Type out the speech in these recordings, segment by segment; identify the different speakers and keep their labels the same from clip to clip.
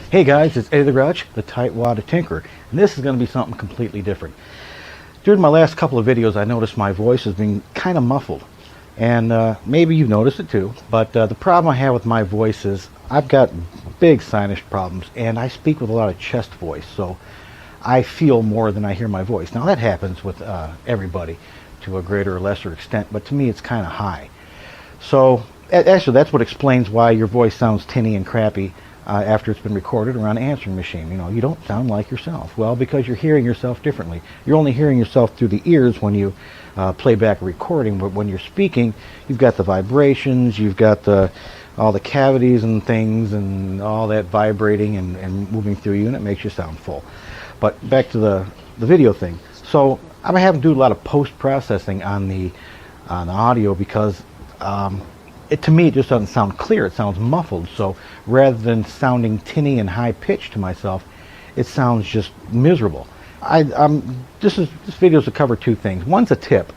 Speaker 1: Hey guys, it's Eddie the Grouch, the Tightwad Tinkerer, and this is going to be something completely different. During my last couple of videos, I noticed my voice has been kind of muffled, and maybe you've noticed it too, but the problem I have with my voice is I've got big sinus problems, and I speak with a lot of chest voice, so I feel more than I hear my voice. Now that happens with everybody to a greater or lesser extent, but to me it's kind of high. So actually that's what explains why your voice sounds tinny and crappy after it's been recorded around an answering machine. You know, you don't sound like yourself. Well, because you're hearing yourself differently. You're only hearing yourself through the ears when you play back a recording, but when you're speaking, you've got the vibrations, you've got all the cavities and things and all that vibrating and moving through you, and it makes you sound full. But back to the video thing. So I'm having to do a lot of post-processing on the audio because to me, it just doesn't sound clear. It sounds muffled. So rather than sounding tinny and high pitched to myself, it sounds just miserable. This video is to cover two things. One's a tip,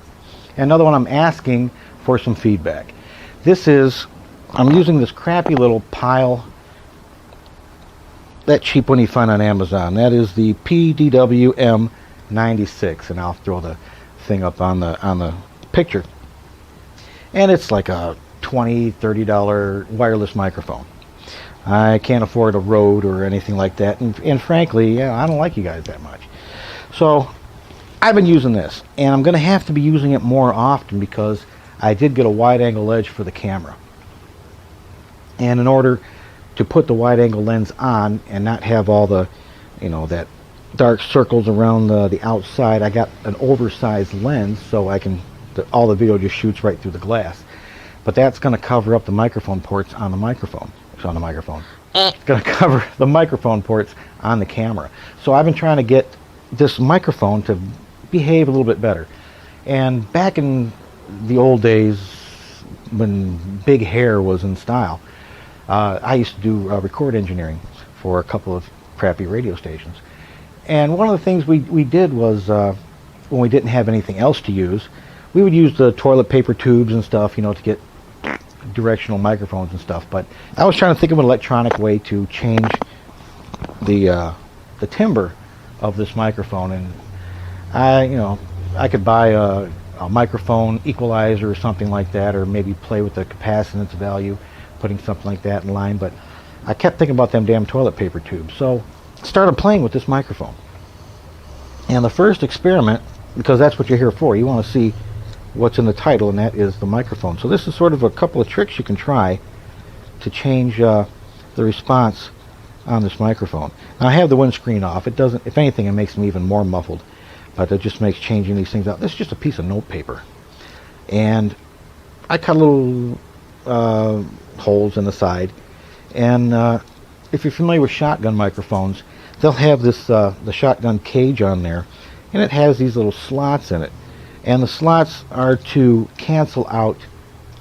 Speaker 1: and another one I'm asking for some feedback. I'm using this crappy little pile, that cheap one you find on Amazon. That is the PDW M96, and I'll throw the thing up on the picture. And it's like a $20-$30 wireless microphone. I can't afford a Rode or anything like that, and frankly, yeah, I don't like you guys that much. So I've been using this, and I'm going to have to be using it more often because I did get a wide-angle lens for the camera. And in order to put the wide-angle lens on and not have all the, that dark circles around the outside, I got an oversized lens so all the video just shoots right through the glass. But that's going to cover up the microphone ports on the microphone. It's on the microphone. It's going to cover the microphone ports on the camera. So I've been trying to get this microphone to behave a little bit better. And back in the old days when big hair was in style, I used to do record engineering for a couple of crappy radio stations. And one of the things we did was, when we didn't have anything else to use, we would use the toilet paper tubes and stuff, to get directional microphones and stuff. But I was trying to think of an electronic way to change the timbre of this microphone, and I could buy a microphone equalizer or something like that, or maybe play with the capacitance value, putting something like that in line. But I kept thinking about them damn toilet paper tubes, so I started playing with this microphone. And the first experiment, because that's what you're here for, you want to see what's in the title, and that is the microphone. So this is sort of a couple of tricks you can try to change the response on this microphone. Now I have the windscreen off. It doesn't, if anything, it makes me even more muffled, but it just makes changing these things out. This is just a piece of notepaper, and I cut little holes in the side. And if you're familiar with shotgun microphones, they'll have this the shotgun cage on there, and it has these little slots in it. And the slots are to cancel out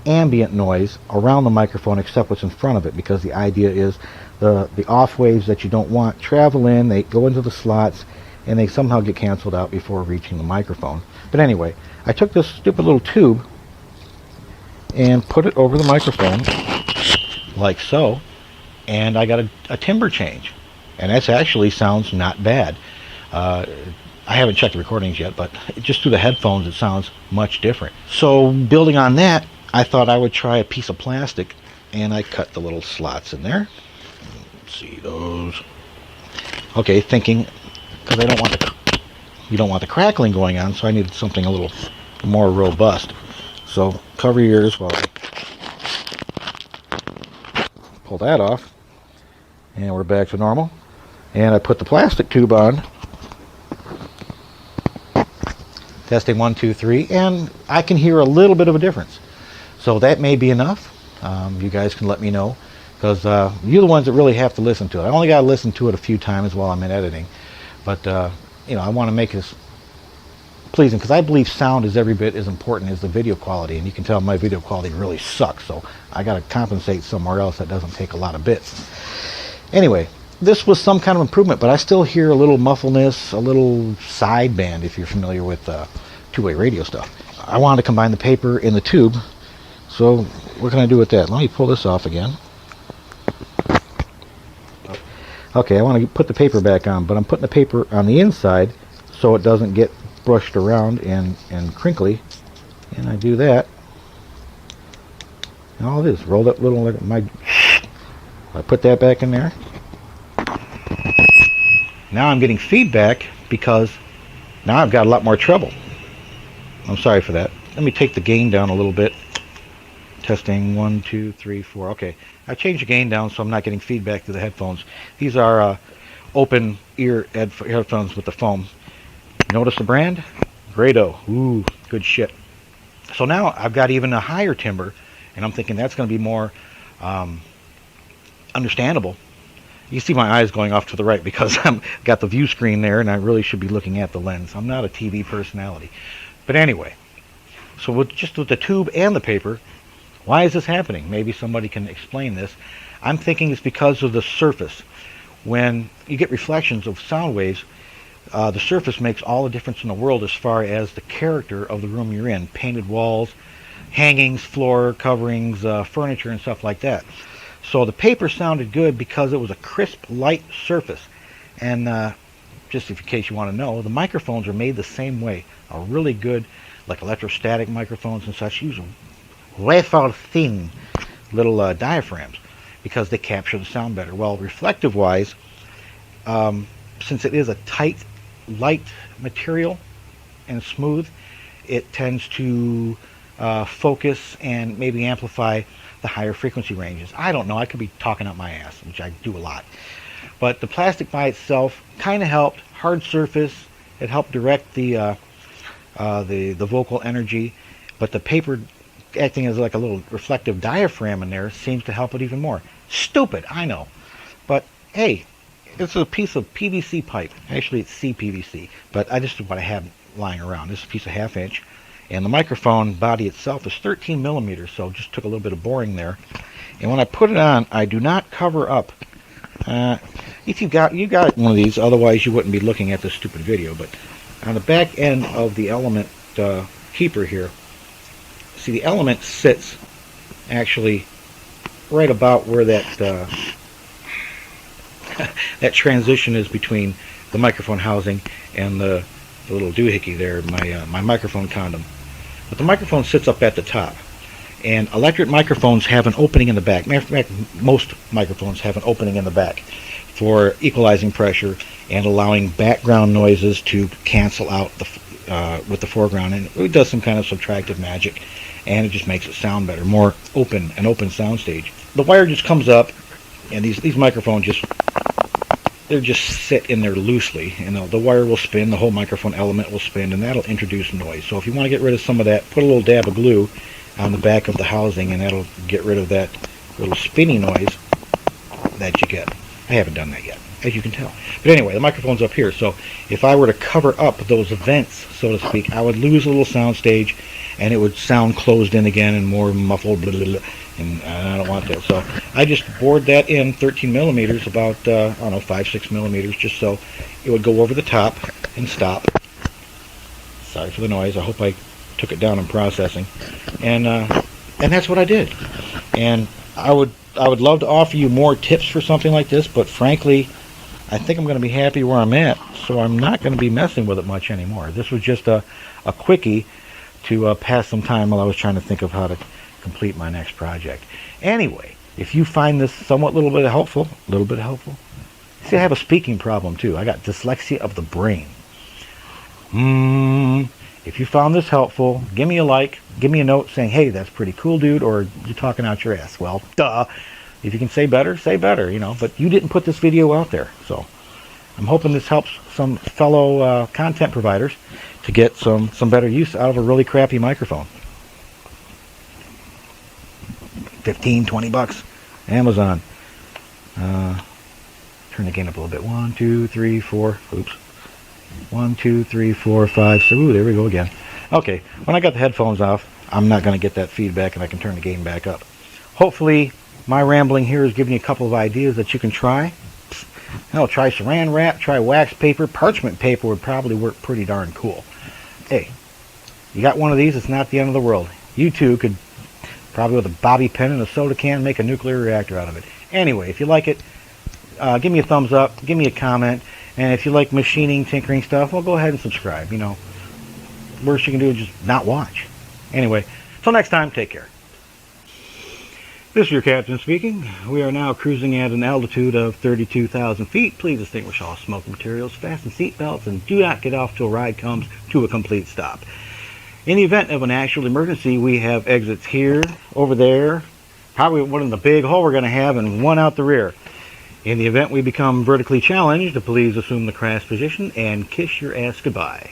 Speaker 1: ambient noise around the microphone except what's in front of it, because the idea is the off waves that you don't want travel in, they go into the slots, and they somehow get canceled out before reaching the microphone. But anyway, I took this stupid little tube and put it over the microphone like so, and I got a timbre change, and that actually sounds not bad. I haven't checked the recordings yet, but just through the headphones it sounds much different. So building on that, I thought I would try a piece of plastic, and I cut the little slots in there. Let's see those. Okay, thinking, because you don't want the crackling going on, so I needed something a little more robust. So cover your ears while I pull that off, and we're back to normal. And I put the plastic tube on. Testing 1, 2, 3, and I can hear a little bit of a difference. So that may be enough. You guys can let me know, because you're the ones that really have to listen to it. I only got to listen to it a few times while I'm in editing, but I want to make this pleasing, because I believe sound is every bit as important as the video quality, and you can tell my video quality really sucks, so I got to compensate somewhere else that doesn't take a lot of bits. Anyway, this was some kind of improvement, but I still hear a little muffleness, a little sideband, if you're familiar with two-way radio stuff. I wanted to combine the paper and the tube, so what can I do with that? Let me pull this off again. Okay, I want to put the paper back on, but I'm putting the paper on the inside so it doesn't get brushed around and crinkly. And I do that. And all it is, rolled up little, I put that back in there. Now I'm getting feedback because now I've got a lot more treble. I'm sorry for that. Let me take the gain down a little bit. Testing 1, 2, 3, 4. Okay, I changed the gain down so I'm not getting feedback through the headphones. These are open ear headphones with the foam. Notice the brand? Grado. Ooh, good shit. So now I've got even a higher timbre, and I'm thinking that's going to be more understandable. You see my eyes going off to the right because I've got the view screen there, and I really should be looking at the lens. I'm not a TV personality. But anyway, so with the tube and the paper, why is this happening? Maybe somebody can explain this. I'm thinking it's because of the surface. When you get reflections of sound waves, the surface makes all the difference in the world as far as the character of the room you're in. Painted walls, hangings, floor coverings, furniture, and stuff like that. So the paper sounded good because it was a crisp, light surface. And just in case you want to know, the microphones are made the same way. Are really good, like electrostatic microphones and such, use wafer thin little diaphragms because they capture the sound better. Well, reflective-wise, since it is a tight, light material and smooth, it tends to focus and maybe amplify the higher frequency ranges. I don't know. I could be talking out my ass, which I do a lot. But the plastic by itself kind of helped. Hard surface. It helped direct the vocal energy. But the paper acting as like a little reflective diaphragm in there seems to help it even more. Stupid, I know. But hey, it's a piece of PVC pipe. Actually, it's CPVC. But this is what I have lying around. This is a piece of 1/2 inch. And the microphone body itself is 13 millimeters, so just took a little bit of boring there. And when I put it on, I do not cover up. If you got one of these, otherwise you wouldn't be looking at this stupid video. But on the back end of the element keeper here, see the element sits actually right about where that that transition is between the microphone housing and the little doohickey there, my microphone condom. But the microphone sits up at the top. And electric microphones have an opening in the back. Matter of fact, most microphones have an opening in the back for equalizing pressure and allowing background noises to cancel out with the foreground. And it does some kind of subtractive magic, and it just makes it sound better, more open, an open sound stage. The wire just comes up, and these microphones just sit in there loosely, and the wire will spin, the whole microphone element will spin, and that'll introduce noise. So if you want to get rid of some of that, put a little dab of glue on the back of the housing, and that'll get rid of that little spinny noise that you get. I haven't done that yet, as you can tell. But anyway, the microphone's up here, so if I were to cover up those vents, so to speak, I would lose a little sound stage, and it would sound closed in again and more muffled, blah, blah, blah, and I don't want that. So I just bored that in 13 millimeters, about, I don't know, 5-6 millimeters, just so it would go over the top and stop. Sorry for the noise. I hope I took it down in processing. And that's what I did. And I would love to offer you more tips for something like this, but frankly, I think I'm going to be happy where I'm at, so I'm not going to be messing with it much anymore. This was just a quickie to pass some time while I was trying to think of how to complete my next project. Anyway, if you find this somewhat little bit helpful, see, I have a speaking problem too. I got dyslexia of the brain. If you found this helpful, give me a like, give me a note saying, hey, that's pretty cool, dude, or you're talking out your ass. Well, duh. If you can say better, you know, but you didn't put this video out there. So I'm hoping this helps some fellow content providers to get some better use out of a really crappy microphone. 15, 20 bucks. Amazon. Turn the gain up a little bit. 1, 2, 3, 4. Oops. 1, 2, 3, 4, 5. So, ooh, there we go again. Okay, when I got the headphones off, I'm not going to get that feedback, and I can turn the gain back up. Hopefully, my rambling here is giving you a couple of ideas that you can try. Hell, try saran wrap, try wax paper. Parchment paper would probably work pretty darn cool. Hey, you got one of these, it's not the end of the world. You too could, probably with a bobby pin and a soda can, make a nuclear reactor out of it. Anyway, if you like it, give me a thumbs up, give me a comment, and if you like machining, tinkering stuff, well, go ahead and subscribe. Worst you can do is just not watch. Anyway, till next time, take care. This is your captain speaking. We are now cruising at an altitude of 32,000 feet. Please extinguish all smoking materials, fasten seatbelts, and do not get off till a ride comes to a complete stop. In the event of an actual emergency, we have exits here, over there, probably one in the big hole we're going to have, and one out the rear. In the event we become vertically challenged, please assume the crash position and kiss your ass goodbye.